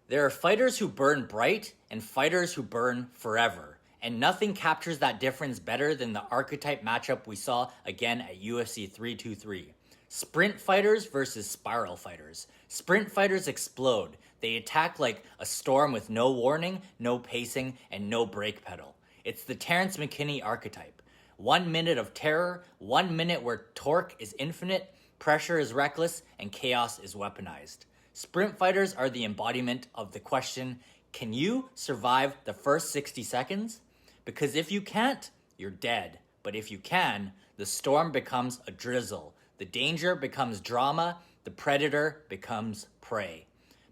There are fighters who burn bright and fighters who burn forever, and nothing captures that difference better than the archetype matchup we saw again at UFC 323. Sprint fighters versus spiral fighters. Sprint fighters explode. They attack like a storm with no warning, no pacing, and no brake pedal. It's the Terrence McKinney archetype. 1 minute of terror, 1 minute where torque is infinite, pressure is reckless, and chaos is weaponized. Sprint fighters are the embodiment of the question, can you survive the first 60 seconds? Because if you can't, you're dead. But if you can, the storm becomes a drizzle. The danger becomes drama. The predator becomes prey.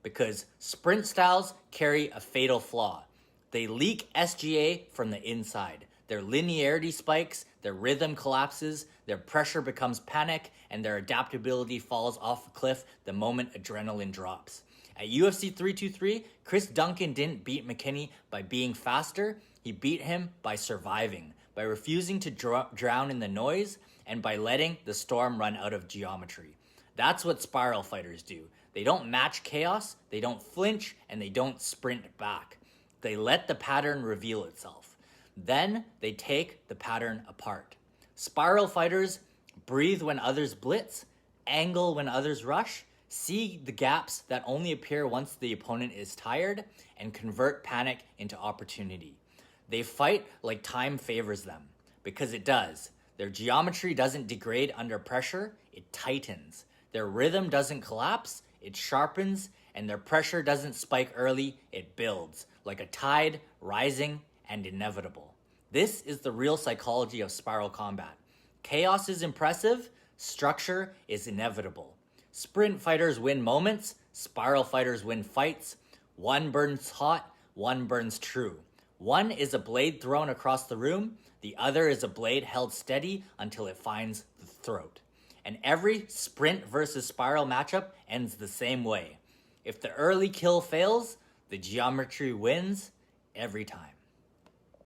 Because sprint styles carry a fatal flaw. They leak SGA from the inside. Their linearity spikes, their rhythm collapses, their pressure becomes panic, and their adaptability falls off a cliff the moment adrenaline drops. At UFC 323, Chris Duncan didn't beat McKinney by being faster, he beat him by surviving, by refusing to drown in the noise, and by letting the storm run out of geometry. That's what spiral fighters do. They don't match chaos, they don't flinch, and they don't sprint back. They let the pattern reveal itself. Then they take the pattern apart. Spiral fighters breathe when others blitz, angle when others rush, see the gaps that only appear once the opponent is tired, and convert panic into opportunity. They fight like time favors them, because it does. Their geometry doesn't degrade under pressure, it tightens. Their rhythm doesn't collapse, it sharpens, and their pressure doesn't spike early, it builds, like a tide rising and inevitable. This is the real psychology of spiral combat. Chaos is impressive, structure is inevitable. Sprint fighters win moments, spiral fighters win fights. One burns hot, one burns true. One is a blade thrown across the room, the other is a blade held steady until it finds the throat. And every sprint versus spiral matchup ends the same way. If the early kill fails, the geometry wins every time.